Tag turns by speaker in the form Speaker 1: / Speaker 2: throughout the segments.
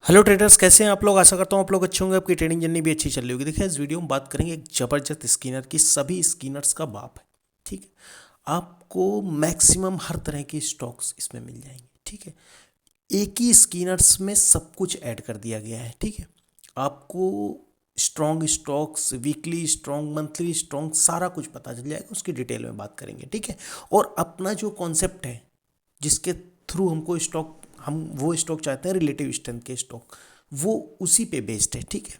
Speaker 1: Hello traders, कैसे हैं आप लोग। आशा करता हूँ आप लोग अच्छे होंगे, आपकी ट्रेडिंग जर्नी भी अच्छी चल रही होगी। देखिए, इस वीडियो में बात करेंगे एक ज़बरदस्त स्किनर की। सभी स्किनर्स का बाप है, ठीक है। आपको मैक्सिमम हर तरह के स्टॉक्स इसमें मिल जाएंगे, ठीक है। एक ही स्किनर्स में सब कुछ ऐड कर दिया गया है, ठीक है। आपको strong stocks, weekly strong, monthly strong, सारा कुछ पता चल जाएगा। उसकी डिटेल में बात करेंगे, ठीक है। और अपना जो कॉन्सेप्ट है, जिसके थ्रू हमको स्टॉक, हम वो स्टॉक चाहते हैं रिलेटिव स्ट्रेंथ के स्टॉक, वो उसी पे बेस्ड है, ठीक है।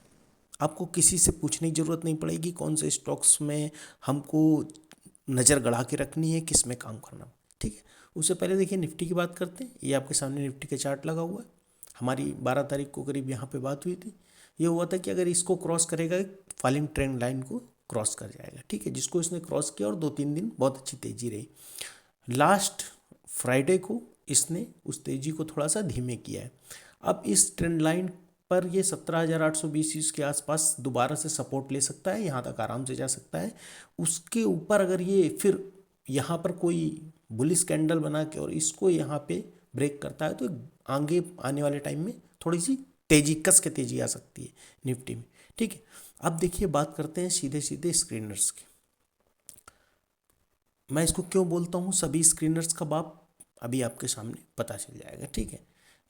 Speaker 1: आपको किसी से पूछने की ज़रूरत नहीं पड़ेगी कौन से स्टॉक्स में हमको नज़र गड़ा के रखनी है, किस में काम करना है, ठीक है। उससे पहले देखिए निफ्टी की बात करते हैं। ये आपके सामने निफ्टी का चार्ट लगा हुआ है। हमारी 12 तारीख को करीब यहाँ पे बात हुई थी। ये हुआ था कि अगर इसको क्रॉस करेगा, फॉलिंग ट्रेंड लाइन को क्रॉस कर जाएगा, ठीक है। जिसको इसने क्रॉस किया और 2-3 दिन बहुत अच्छी तेज़ी रही। लास्ट फ्राइडे को इसने उस तेज़ी को थोड़ा सा धीमे किया है। अब इस ट्रेंड लाइन पर ये 17,820 के आसपास दोबारा से सपोर्ट ले सकता है, यहाँ तक आराम से जा सकता है। उसके ऊपर अगर ये फिर यहाँ पर कोई बुलिश कैंडल बना के और इसको यहाँ पे ब्रेक करता है, तो आगे आने वाले टाइम में थोड़ी सी तेज़ी, कस के तेज़ी आ सकती है निफ्टी में, ठीक है। अब देखिए, बात करते हैं सीधे सीधे स्क्रीनर्स की। मैं इसको क्यों बोलता हूँ सभी स्क्रीनर्स का बाप, अभी आपके सामने पता चल जाएगा, ठीक है।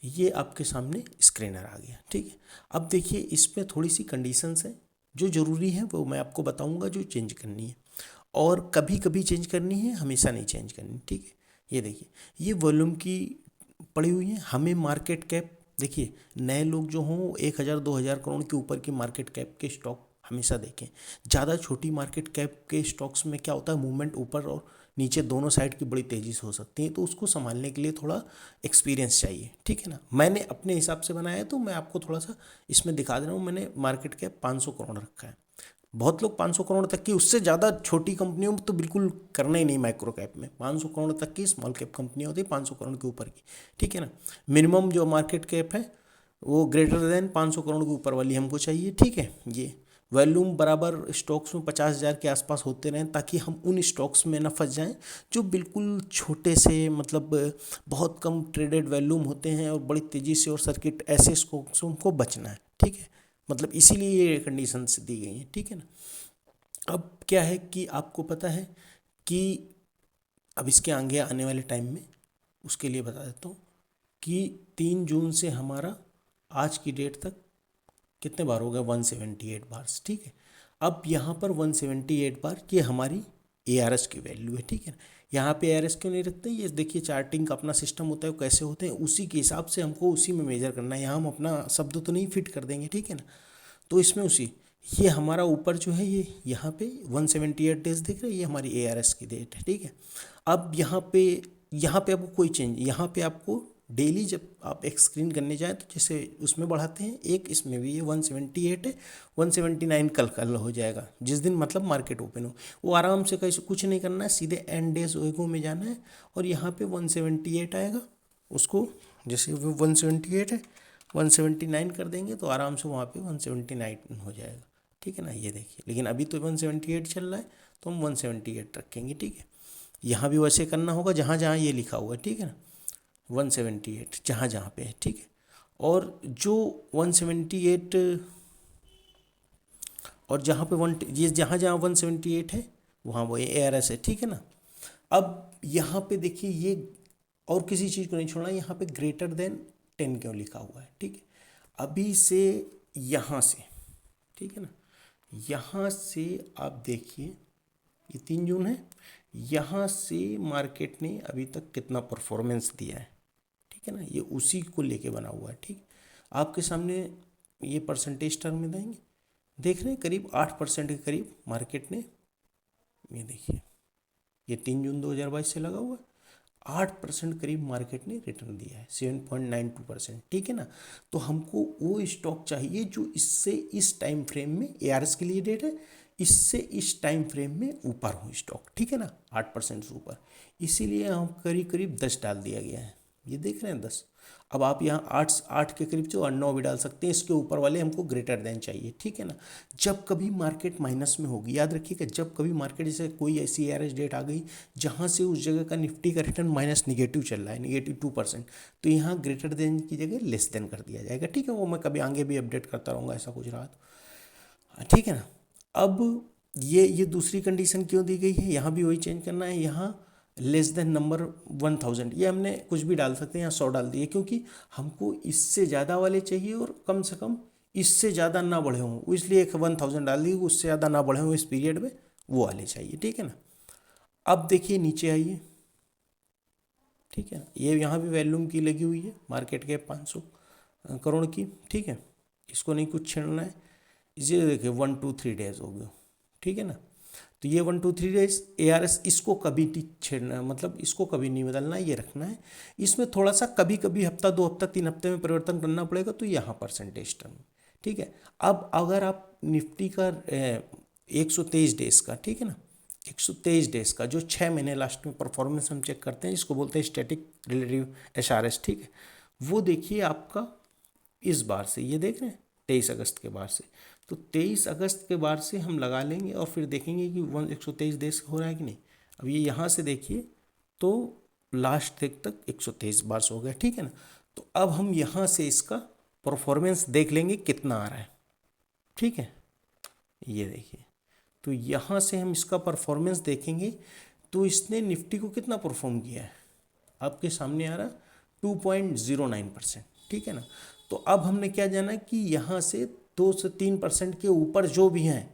Speaker 1: ये आपके सामने स्क्रीनर आ गया, ठीक है। अब देखिए, इसमें थोड़ी सी कंडीशंस हैं जो ज़रूरी है, वो मैं आपको बताऊंगा जो चेंज करनी है। और कभी कभी चेंज करनी है, हमेशा नहीं चेंज करनी, ठीक है। ये देखिए, ये वॉल्यूम की पड़ी हुई है। हमें मार्केट कैप, देखिए नए लोग जो हों 1,000-2,000 करोड़ के ऊपर की मार्केट कैप के स्टॉक हमेशा देखें। ज़्यादा छोटी मार्केट कैप के स्टॉक्स में क्या होता है, मूवमेंट ऊपर और नीचे दोनों साइड की बड़ी तेज़ी से हो सकती है, तो उसको संभालने के लिए थोड़ा एक्सपीरियंस चाहिए, ठीक है ना। मैंने अपने हिसाब से बनाया है, तो मैं आपको थोड़ा सा इसमें दिखा दे रहा हूँ। मैंने मार्केट कैप 500 करोड़ रखा है। बहुत लोग 500 करोड़ तक की, उससे ज़्यादा छोटी कंपनियों में तो बिल्कुल करना ही नहीं। माइक्रो कैप में 500 करोड़ तक की स्मॉल कैप कंपनियाँ होती है, 500 करोड़ के ऊपर की, ठीक है ना। मिनिमम जो मार्केट कैप है वो ग्रेटर देन 500 करोड़ के ऊपर वाली हमको चाहिए, ठीक है। ये वॉल्यूम बराबर स्टॉक्स में 50,000 के आसपास होते रहें, ताकि हम उन स्टॉक्स में न फंस जाएं जो बिल्कुल छोटे से, मतलब बहुत कम ट्रेडेड वॉल्यूम होते हैं और बड़ी तेज़ी से, और सर्किट ऐसे स्टॉक्स को बचना है, ठीक है। मतलब इसीलिए ये कंडीशंस दी गई हैं, ठीक है ना। अब क्या है कि आपको पता है कि अब इसके आगे आने वाले टाइम में, उसके लिए बता देता हूँ कि 3 जून से हमारा आज की डेट तक कितने बार हो गए, 178 बार, ठीक है। अब यहाँ पर 178 बार ये हमारी ARS की वैल्यू है, ठीक है। यहाँ पे ARS क्यों नहीं रखते, ये देखिए चार्टिंग का अपना सिस्टम होता है, वो कैसे होते हैं उसी के हिसाब से हमको उसी में मेजर करना है। यहाँ हम अपना शब्द तो नहीं फिट कर देंगे, ठीक है ना। तो इसमें उसी, ये हमारा ऊपर जो है, ये यहाँ पे 178 डेज दिख रहा है, ये हमारी ARS की डेट है, ठीक है। अब यहाँ पे आपको कोई चेंज, यहाँ पे आपको डेली जब आप एक स्क्रीन करने जाएं, तो जैसे उसमें बढ़ाते हैं, एक इसमें भी ये 178 है। 179 कल हो जाएगा जिस दिन मतलब मार्केट ओपन हो। वो आराम से कैसे, कुछ नहीं करना है, सीधे एंड डेज ओएगो में जाना है और यहाँ पे 178 आएगा। उसको जैसे वो 178 है, 179 कर देंगे तो आराम से वहाँ पे 179 हो जाएगा, ठीक है ना। ये देखिए, लेकिन अभी तो 178 चल रहा है, तो हम 178 रखेंगे, ठीक है। यहाँ भी वैसे करना होगा जहाँ जहाँ ये लिखा हुआ है, ठीक है ना। 178 जहाँ जहाँ पे है, ठीक है। और जो 178, और जहाँ पे ये जहाँ जहाँ 178 है वहाँ वो ARS है, ठीक है ना। अब यहाँ पे देखिए, ये और किसी चीज़ को नहीं छोड़ना, यहाँ पे ग्रेटर देन 10 क्यों लिखा हुआ है, ठीक है। अभी से यहाँ से, ठीक है ना, यहाँ से आप देखिए, ये 3 जून है, यहाँ से मार्केट ने अभी तक कितना परफॉर्मेंस दिया है, ठीक है ना। ये उसी को लेके बना हुआ है, ठीक। आपके सामने ये परसेंटेज टर्म में देंगे, देख रहे हैं करीब 8% के करीब मार्केट ने, ये देखिए, ये 3 जून 2022 से लगा हुआ है, 8% करीब मार्केट ने रिटर्न दिया है, 7.92%, ठीक है ना। तो हमको वो स्टॉक चाहिए जो इससे इस टाइम फ्रेम में, ARS के लिए डेट है, इससे इस टाइम फ्रेम में ऊपर हो स्टॉक, ठीक है ना, 8% से ऊपर। इसीलिए हम करीब करीब 10 डाल दिया गया है, ये देख रहे हैं 10। अब आप यहाँ 8 के करीब जो 9 भी डाल सकते हैं, इसके ऊपर वाले हमको ग्रेटर देन चाहिए, ठीक है ना। जब कभी मार्केट माइनस में होगी, याद रखिएगा, जब कभी मार्केट जैसे कोई ऐसी एवरेज डेट आ गई जहाँ से उस जगह का निफ्टी का रिटर्न माइनस निगेटिव चल रहा है, -2%, तो यहाँ ग्रेटर देन की जगह लेस देन कर दिया जाएगा, ठीक है। वो मैं कभी आगे भी अपडेट करता रहूँगा, ऐसा कुछ रहा तो, ठीक है ना। अब ये दूसरी कंडीशन क्यों दी गई है, यहाँ भी वही चेंज करना है। यहाँ लेस देन नंबर 1000, ये हमने कुछ भी डाल सकते हैं, यहाँ 100 डाल दिए, क्योंकि हमको इससे ज़्यादा वाले चाहिए और कम से कम इससे ज़्यादा ना बढ़े हों, इसलिए एक 1000 डाल दी, उससे ज़्यादा ना बढ़े हों इस पीरियड में, वो वाले चाहिए, ठीक है ना। अब देखिए नीचे आइए, ठीक है ना, ये यहाँ भी वैल्यूम की लगी हुई है, मार्केट कैप 500 करोड़ की, ठीक है। इसको नहीं कुछ छेड़ना है। ये देखिए 1 2 3 डेज हो गए, ठीक है ना। तो ये 1 2 3 डेज ARS, इसको कभी नहीं छेड़ना है, मतलब इसको कभी नहीं बदलना है, ये रखना है। इसमें थोड़ा सा कभी कभी हफ्ता 2 हफ्ता 3 हफ्ते में परिवर्तन करना पड़ेगा, तो यहाँ परसेंटेज टर्म, ठीक है। अब अगर आप निफ्टी का 123 डेज का, ठीक है ना, 123 डेज का जो 6 महीने लास्ट में परफॉर्मेंस हम चेक करते हैं, जिसको बोलते हैं स्टैटिक रिलेटिव SRS, ठीक है। वो देखिए आपका इस बार से, ये देख रहे हैं 23 अगस्त के बाद से, तो 23 अगस्त के बाद से हम लगा लेंगे और फिर देखेंगे कि 123 देश हो रहा है कि नहीं। अब ये यहाँ से देखिए तो लास्ट तक 123 बार हो गया, ठीक है ना। तो अब हम यहाँ से इसका परफॉर्मेंस देख लेंगे कितना आ रहा है, ठीक है। ये देखिए, तो यहाँ से हम इसका परफॉर्मेंस देखेंगे, तो इसने निफ्टी को कितना परफॉर्म किया है, आपके सामने आ रहा 2.09%, ठीक है ना। तो अब हमने क्या जाना कि यहाँ से 2 से 3% के ऊपर जो भी हैं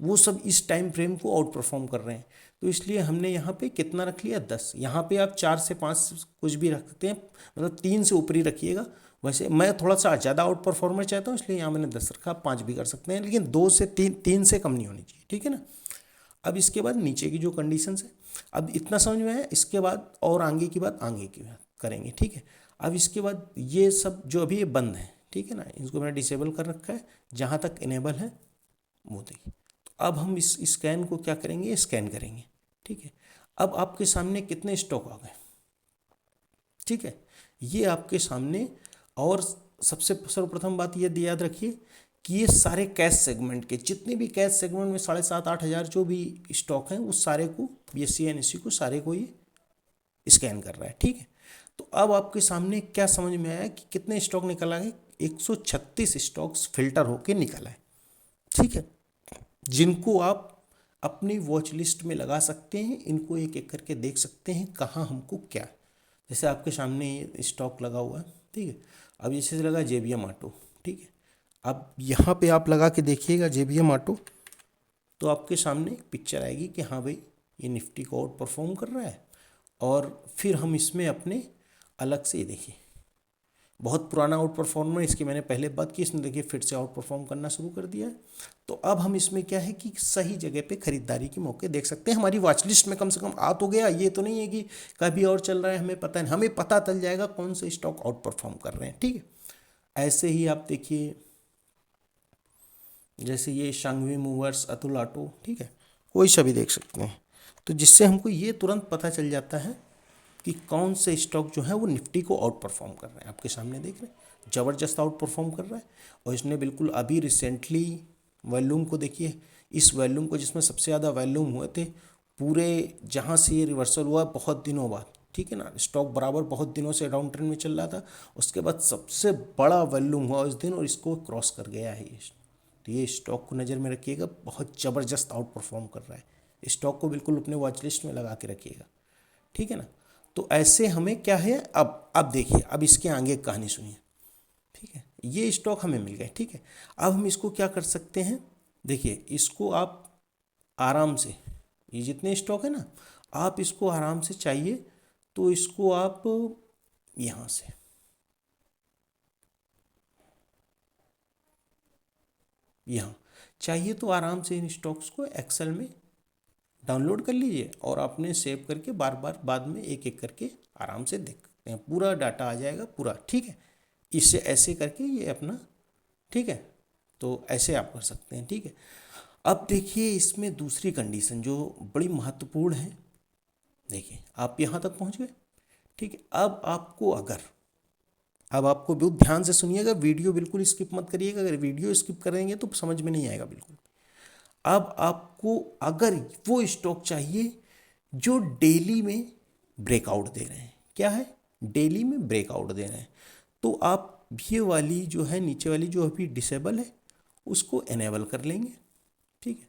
Speaker 1: वो सब इस टाइम फ्रेम को आउट परफॉर्म कर रहे हैं, तो इसलिए हमने यहाँ पे कितना रख लिया 10। यहाँ पे आप 4 से 5 कुछ भी रख सकते हैं, मतलब 3 से ऊपर ही रखिएगा। वैसे मैं थोड़ा सा ज़्यादा आउट परफॉर्मर चाहता हूँ, इसलिए यहाँ मैंने 10 रखा, 5 भी कर सकते हैं, लेकिन 2 से 3 से कम नहीं होनी चाहिए, ठीक है ना। अब इसके बाद नीचे की जो कंडीशंस है, अब इतना समझ में आया। इसके बाद और आगे की बात करेंगे, ठीक है। अब इसके बाद ये सब जो अभी ये बंद है, ठीक है ना, इसको मैंने डिसेबल कर रखा है, जहाँ तक इनेबल है वो देखिए। तो अब हम इस स्कैन को क्या करेंगे, स्कैन करेंगे, ठीक है। अब आपके सामने कितने स्टॉक आ गए, ठीक है, ये आपके सामने। और सबसे सर्वप्रथम बात ये याद रखिए कि ये सारे कैश सेगमेंट के, जितने भी कैश सेगमेंट में 7,500-8 हज़ार जो भी स्टॉक हैं, उस सारे को BSE NSE को सारे को ये स्कैन कर रहा है, ठीक है। तो अब आपके सामने क्या समझ में आया कि कितने स्टॉक निकल आए, 136 स्टॉक्स फिल्टर होके निकल आए, ठीक है, जिनको आप अपनी वॉच लिस्ट में लगा सकते हैं। इनको एक एक करके देख सकते हैं कहाँ हमको क्या, जैसे आपके सामने ये स्टॉक लगा हुआ है, ठीक है। अब जैसे लगा JBM ऑटो, ठीक है। अब यहाँ पे आप लगा के देखिएगा JBM ऑटो, तो आपके सामने एक पिक्चर आएगी कि हाँ भाई ये निफ्टी को आउट परफॉर्म कर रहा है। और फिर हम इसमें अपने अलग से, ये देखिए बहुत पुराना आउट परफॉर्मर, इसकी मैंने पहले बात की, इसने देखिए फिर से आउट परफॉर्म करना शुरू कर दिया है। तो अब हम इसमें क्या है कि सही जगह पे खरीदारी के मौके देख सकते हैं। हमारी वॉच लिस्ट में कम से कम आ तो गया, ये तो नहीं है कि कभी और चल रहा है हमें पता नहीं, हमें पता चल जाएगा कौन से स्टॉक आउट परफॉर्म कर रहे हैं, ठीक है। ऐसे ही आप देखिए, जैसे ये शांघवी मूवर्स, अतुल ऑटो, ठीक है, कोई सा भी देख सकते हैं। तो जिससे हमको ये तुरंत पता चल जाता है कि कौन से स्टॉक जो है वो निफ्टी को आउट परफॉर्म कर रहे हैं। आपके सामने देख रहे हैं, ज़बरदस्त आउट परफॉर्म कर रहा है। और इसने बिल्कुल अभी रिसेंटली वॉल्यूम को देखिए, इस वॉल्यूम को जिसमें सबसे ज़्यादा वॉल्यूम हुए थे पूरे, जहाँ से ये रिवर्सल हुआ बहुत दिनों बाद, ठीक है ना। स्टॉक बराबर बहुत दिनों से डाउन ट्रेंड में चल रहा था, उसके बाद सबसे बड़ा वॉल्यूम हुआ उस दिन और इसको क्रॉस कर गया है ये। तो ये स्टॉक को नज़र में रखिएगा, बहुत ज़बरदस्त आउट परफॉर्म कर रहा है। स्टॉक को बिल्कुल अपने वॉच लिस्ट में लगा के रखिएगा, ठीक है ना। तो ऐसे हमें क्या है, अब देखिए, अब इसके आगे कहानी सुनिए, ठीक है। ये स्टॉक हमें मिल गए, ठीक है। अब हम इसको क्या कर सकते हैं, देखिए इसको आप आराम से, ये जितने स्टॉक है ना, आप इसको आराम से चाहिए तो इसको आप यहाँ से, यहाँ चाहिए तो आराम से इन स्टॉक्स को एक्सेल में डाउनलोड कर लीजिए और आपने सेव करके बार बार बाद में एक एक करके आराम से देख सकते हैं, पूरा डाटा आ जाएगा पूरा, ठीक है। इससे ऐसे करके ये अपना, ठीक है, तो ऐसे आप कर सकते हैं, ठीक है। अब देखिए इसमें दूसरी कंडीशन जो बड़ी महत्वपूर्ण है, देखिए आप यहाँ तक पहुँच गए, ठीक है। अब आपको अगर अब आपको बहुत ध्यान से सुनिएगा, वीडियो बिल्कुल स्किप मत करिएगा, अगर वीडियो स्किप करेंगे तो समझ में नहीं आएगा बिल्कुल। अब आपको अगर वो स्टॉक चाहिए जो डेली में ब्रेकआउट दे रहे हैं, क्या है, डेली में ब्रेकआउट दे रहे हैं, तो आप ये वाली जो है नीचे वाली जो अभी डिसेबल है उसको एनेबल कर लेंगे, ठीक है।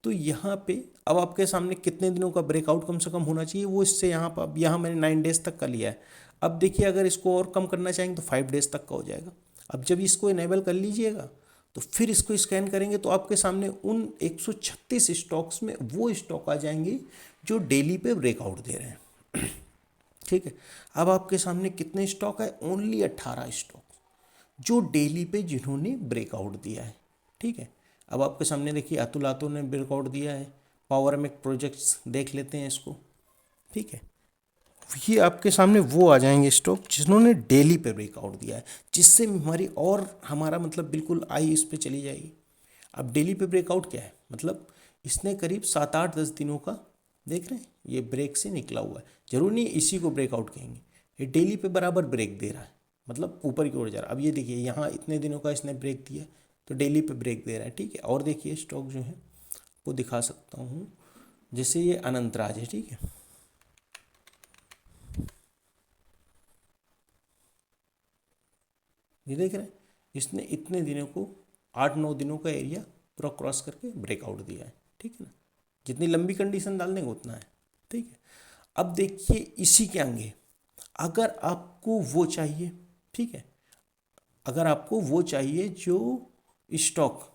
Speaker 1: तो यहाँ पे अब आपके सामने कितने दिनों का ब्रेकआउट कम से कम होना चाहिए वो इससे यहाँ पर, अब यहाँ मैंने 9 डेज तक का लिया है। अब देखिए अगर इसको और कम करना चाहेंगे तो 5 डेज तक का हो जाएगा। अब जब इसको इनेबल कर लीजिएगा तो फिर इसको स्कैन करेंगे तो आपके सामने उन 136 स्टॉक्स में वो स्टॉक आ जाएंगे जो डेली पे ब्रेकआउट दे रहे हैं, ठीक है। अब आपके सामने कितने स्टॉक है, ओनली 18 स्टॉक जो डेली पे जिन्होंने ब्रेकआउट दिया है, ठीक है। अब आपके सामने देखिए अतुल आतो ने ब्रेकआउट दिया है, पावर मेक प्रोजेक्ट्स देख लेते हैं इसको, ठीक है। ये आपके सामने वो आ जाएंगे स्टॉक जिन्होंने डेली पे ब्रेकआउट दिया है, जिससे हमारी और हमारा मतलब बिल्कुल आई इस पे चली जाएगी। अब डेली पे ब्रेकआउट क्या है, मतलब इसने करीब 7-8-10 दिनों का, देख रहे हैं ये ब्रेक से निकला हुआ है, जरूर नहीं इसी को ब्रेकआउट कहेंगे, ये डेली पे बराबर ब्रेक दे रहा है, मतलब ऊपर की ओर जा रहा है। अब ये देखिए यहाँ इतने दिनों का इसने ब्रेक दिया तो डेली पे ब्रेक दे रहा है, ठीक है। और देखिए स्टॉक जो है वो दिखा सकता हूँ, जैसे ये अनंतराज है, ठीक है। ये देख रहे हैं इसने इतने दिनों को 8-9 दिनों का एरिया पूरा क्रॉस करके ब्रेकआउट दिया है, ठीक है ना। जितनी लंबी कंडीशन डाल देंगे उतना है, ठीक है। अब देखिए इसी के आगे अगर आपको वो चाहिए, ठीक है, अगर आपको वो चाहिए जो स्टॉक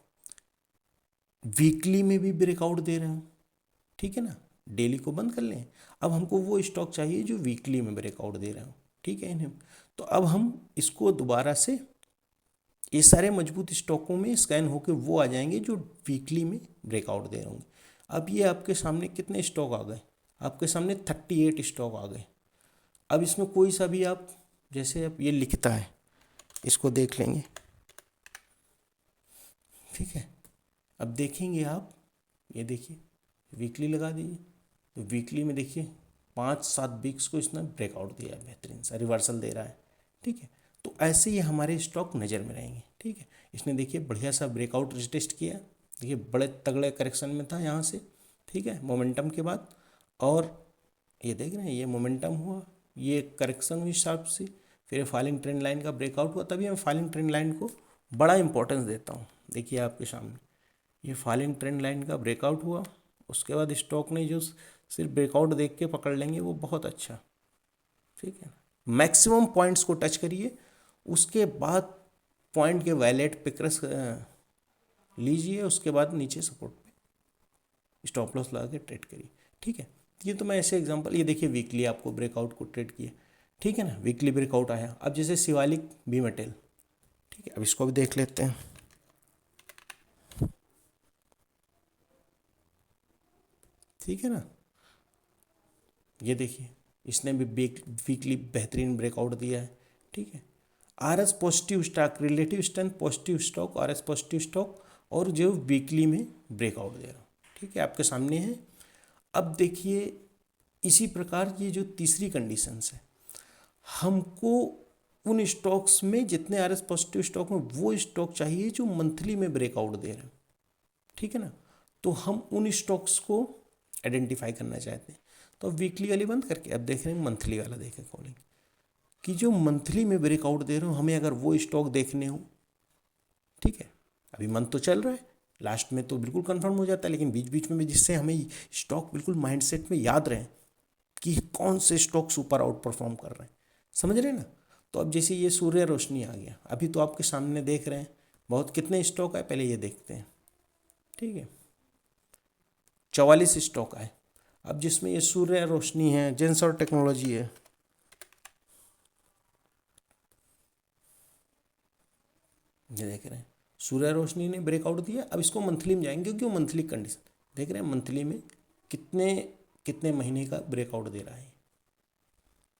Speaker 1: वीकली में भी ब्रेकआउट दे रहे हो, ठीक है ना, डेली को बंद कर लें। अब हमको वो स्टॉक चाहिए जो वीकली में ब्रेकआउट दे रहे हो, ठीक है इन्हें। तो अब हम इसको दोबारा से ये सारे मजबूत स्टॉकों में स्कैन होकर वो आ जाएंगे जो वीकली में ब्रेकआउट दे रहे होंगे। अब ये आपके सामने कितने स्टॉक आ गए, आपके सामने 38 स्टॉक आ गए। अब इसमें कोई सा भी आप, जैसे अब ये लिखता है इसको देख लेंगे, ठीक है। अब देखेंगे आप, ये देखिए वीकली लगा दीजिए तो वीकली में देखिए 5-7 वीक्स को इसने ब्रेकआउट दिया है, बेहतरीन सा रिवर्सल दे रहा है, ठीक है। तो ऐसे ही हमारे स्टॉक नज़र में रहेंगे, ठीक है। इसने देखिए बढ़िया सा ब्रेकआउट रिटेस्ट किया, देखिए बड़े तगड़े करेक्शन में था यहाँ से, ठीक है, मोमेंटम के बाद। और ये देख रहे हैं ये मोमेंटम हुआ, ये करेक्शन हुई शार्प से, फिर फॉलिंग ट्रेंड लाइन का ब्रेकआउट हुआ। तभी मैं फॉलिंग ट्रेंड लाइन को बड़ा इंपॉर्टेंस देता हूँ। देखिए आपके सामने ये फॉलिंग ट्रेंड लाइन का ब्रेकआउट हुआ, उसके बाद स्टॉक ने जो सिर्फ ब्रेकआउट देख के पकड़ लेंगे वो बहुत अच्छा, ठीक है। मैक्सिमम पॉइंट्स को टच करिए, उसके बाद पॉइंट के वैलेट पे क्रस लीजिए, उसके बाद नीचे सपोर्ट पे स्टॉप लॉस लगा के ट्रेड करिए, ठीक है। ये तो मैं ऐसे एग्जांपल, ये देखिए वीकली आपको ब्रेकआउट को ट्रेड किया, ठीक है ना, वीकली ब्रेकआउट आया। अब जैसे शिवालिक बी मेटल, ठीक है, अब इसको भी देख लेते हैं, ठीक है ना। ये देखिए इसने भी वीकली बेहतरीन ब्रेकआउट दिया है, ठीक है। R S positive stock, relative strength positive stock, R S positive stock, और जो वीकली में ब्रेकआउट दे रहा हूँ, ठीक है, आपके सामने है। अब देखिए इसी प्रकार ये जो तीसरी कंडीशंस है, हमको उन स्टॉक्स में जितने आर एस पॉजिटिव स्टॉक में वो स्टॉक चाहिए जो मंथली में ब्रेकआउट दे रहे हैं, ठीक है ना। तो हम उन स्टॉक्स को आइडेंटिफाई करना चाहते हैं, तो वीकली वाली बंद करके अब देख रहे हैं मंथली वाला देखें कॉलिंग कि जो मंथली में ब्रेकआउट दे रहे हो, हमें अगर वो स्टॉक देखने हो, ठीक है। अभी मंथ तो चल रहा है, लास्ट में तो बिल्कुल कंफर्म हो जाता है, लेकिन बीच बीच में भी जिससे हमें स्टॉक बिल्कुल माइंडसेट में याद रहे कि कौन से स्टॉक सुपर आउट परफॉर्म कर रहे हैं, समझ रहे हैं ना। तो अब जैसे ये सूर्य रोशनी आ गया, अभी तो आपके सामने देख रहे हैं बहुत, कितने स्टॉक है पहले ये देखते हैं, ठीक है, 44 स्टॉक आए। अब जिसमें ये सूर्य रोशनी है, जेंसर टेक्नोलॉजी है, ये देख रहे हैं सूर्य रोशनी ने ब्रेकआउट दिया। अब इसको मंथली में जाएंगे क्योंकि वो मंथली कंडीशन देख रहे हैं, मंथली में कितने कितने महीने का ब्रेकआउट दे रहा है,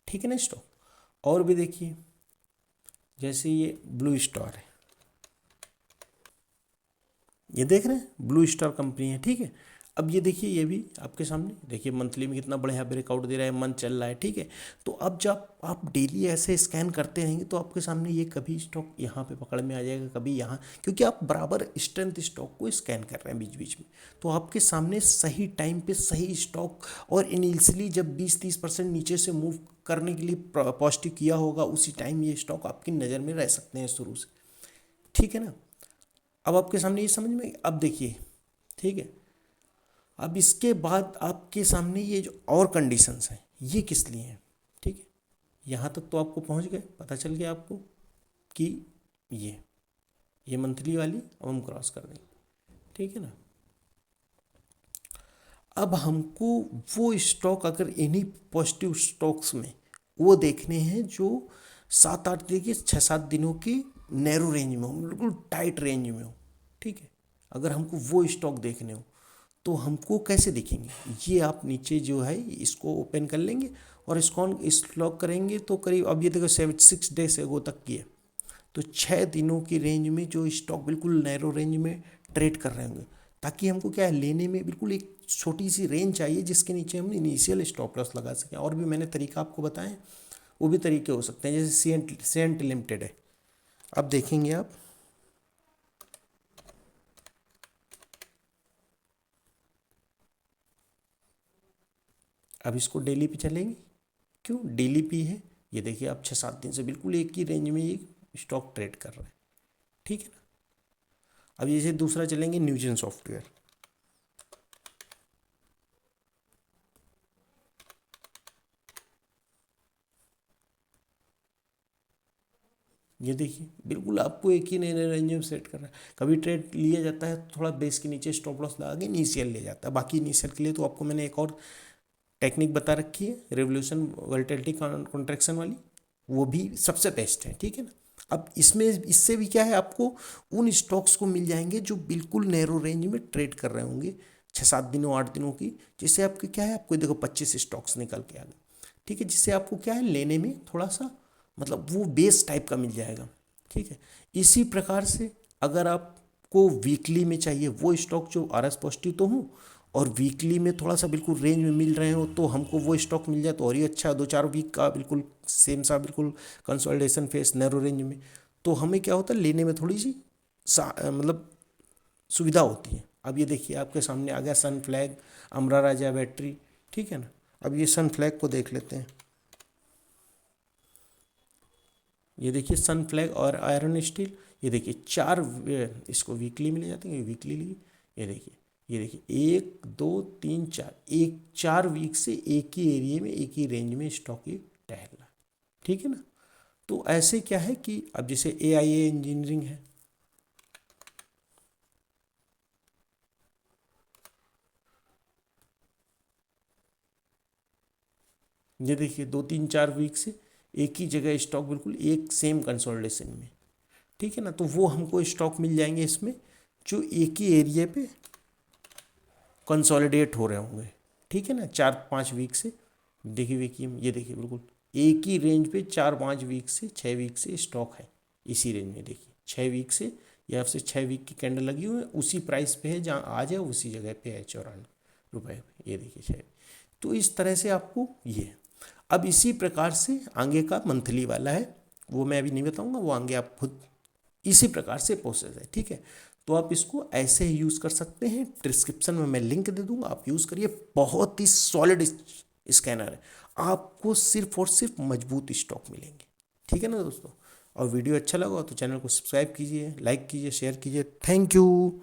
Speaker 1: ठीक है ना स्टॉक। और भी देखिए जैसे ये ब्लू स्टार है, ये देख रहे हैं ब्लू स्टार कंपनी है, ठीक है। अब ये देखिए, ये भी आपके सामने देखिए मंथली में कितना बढ़िया ब्रेकआउट दे रहा है, मंथ चल रहा है, ठीक है। तो अब जब आप डेली ऐसे स्कैन करते रहेंगे तो आपके सामने ये कभी स्टॉक यहाँ पे पकड़ में आ जाएगा, कभी यहाँ, क्योंकि आप बराबर स्ट्रेंथ स्टॉक को स्कैन कर रहे हैं बीच बीच में। तो आपके सामने सही टाइम पे सही स्टॉक, और इनिशियली जब 20-30% नीचे से मूव करने के लिए पॉजिटिव किया होगा, उसी टाइम ये स्टॉक आपकी नज़र में रह सकते हैं शुरू से, ठीक है ना। अब आपके सामने ये समझ में, अब देखिए, ठीक है। अब इसके बाद आपके सामने ये जो और कंडीशंस हैं ये किस लिए हैं, ठीक है। यहाँ तक तो आपको पहुँच गए, पता चल गया आपको कि ये मंथली वाली अब हम क्रॉस कर देंगे, ठीक है ना। अब हमको वो स्टॉक, अगर इन्हीं पॉजिटिव स्टॉक्स में वो देखने हैं जो 7-8 देखिए 6-7 दिनों के नैरो रेंज में हो, बिल्कुल टाइट रेंज में हो, ठीक है। अगर हमको वो स्टॉक देखने हो तो हमको कैसे देखेंगे, ये आप नीचे जो है इसको ओपन कर लेंगे और इसको इस लॉक करेंगे तो करीब, अब ये देखो 6 डेज एगो तक की है, तो 6 दिनों की रेंज में जो स्टॉक बिल्कुल नैरो रेंज में ट्रेड कर रहे होंगे, ताकि हमको क्या है, लेने में बिल्कुल एक छोटी सी रेंज चाहिए जिसके नीचे हम इनिशियल स्टॉप लॉस लगा सकें। और भी मैंने तरीका आपको बताएं, वो भी तरीके हो सकते हैं, जैसे सेंट लिमिटेड है। अब देखेंगे आप, अब इसको डेली पे चलेंगे, क्यों डेली पे है, ये देखिए आप 6-7 दिन से बिल्कुल एक ही रेंज में ये स्टॉक ट्रेड कर रहा है, ठीक है ना। अब जैसे दूसरा चलेंगे, न्यूजेन सॉफ्टवेयर, ये देखिए बिल्कुल आपको एक ही नए नए रेंज में सेट कर रहा है। कभी ट्रेड लिया जाता है तो थोड़ा बेस के नीचे स्टॉप लॉस लगा के इनिशियल ले जाता है। बाकी इनिशियल के लिए तो आपको मैंने एक और टेक्निक बता रखी है, रेवोल्यूशन वोलेटिलिटी कॉन्ट्रैक्शन वाली, वो भी सबसे बेस्ट है, ठीक है ना। अब इसमें इससे भी क्या है, आपको उन स्टॉक्स को मिल जाएंगे जो बिल्कुल नैरो रेंज में ट्रेड कर रहे होंगे 6-7 दिनों 8 दिनों की, जिससे आपके क्या है, आपको देखो 25 स्टॉक्स निकल के आ गए, ठीक है, जिससे आपको क्या है, लेने में थोड़ा सा मतलब वो बेस टाइप का मिल जाएगा, ठीक है। इसी प्रकार से अगर आपको वीकली में चाहिए वो स्टॉक जो आर एस पॉजिटिव तो हूँ और वीकली में थोड़ा सा बिल्कुल रेंज में मिल रहे हो, तो हमको वो स्टॉक मिल जाए तो और ही अच्छा, 2-4 वीक का बिल्कुल सेम सा बिल्कुल कंसोलिडेशन फेस नैरो रेंज में, तो हमें क्या होता है, लेने में थोड़ी सी मतलब सुविधा होती है। अब ये देखिए आपके सामने आ गया सन फ्लैग, अमरा राजा बैटरी, ठीक है ना। अब ये सन फ्लैग को देख लेते हैं, ये देखिए सन फ्लैग और आयरन स्टील, ये देखिए 4, इसको वीकली में ले जाते हैं, वीकली लिए, ये देखिए 1 2 3 4, 4 वीक से एक ही एरिया में एक ही रेंज में स्टॉक ही टहल रहा है, ठीक है ना। तो ऐसे क्या है कि अब जैसे AIA इंजीनियरिंग है, ये देखिए 2 3 4 वीक से एक ही जगह स्टॉक बिल्कुल एक सेम कंसोलिडेशन में, ठीक है ना। तो वो हमको स्टॉक मिल जाएंगे इसमें जो एक ही एरिया पे कंसोलिडेट हो रहे होंगे, ठीक है ना, 4-5 वीक से। देखिए ये देखिए बिल्कुल एक ही रेंज पे 4-5 वीक से 6 वीक से स्टॉक है इसी रेंज में, देखिए 6 वीक से, या फिर 6 वीक की कैंडल लगी हुई है, उसी प्राइस पे है जहाँ आज है उसी जगह पे है 94 रुपये पे, ये देखिए 6। तो इस तरह से आपको ये, अब इसी प्रकार से आगे का मंथली वाला है, वो मैं अभी नहीं बताऊँगा, वो आगे आप खुद इसी प्रकार से प्रोसेस है, ठीक है। तो आप इसको ऐसे ही यूज़ कर सकते हैं, डिस्क्रिप्शन में मैं लिंक दे दूंगा, आप यूज़ करिए, बहुत ही सॉलिड स्कैनर है, आपको सिर्फ और सिर्फ मजबूत स्टॉक मिलेंगे, ठीक है ना दोस्तों। और वीडियो अच्छा लगा तो चैनल को सब्सक्राइब कीजिए, लाइक कीजिए, शेयर कीजिए। Thank you.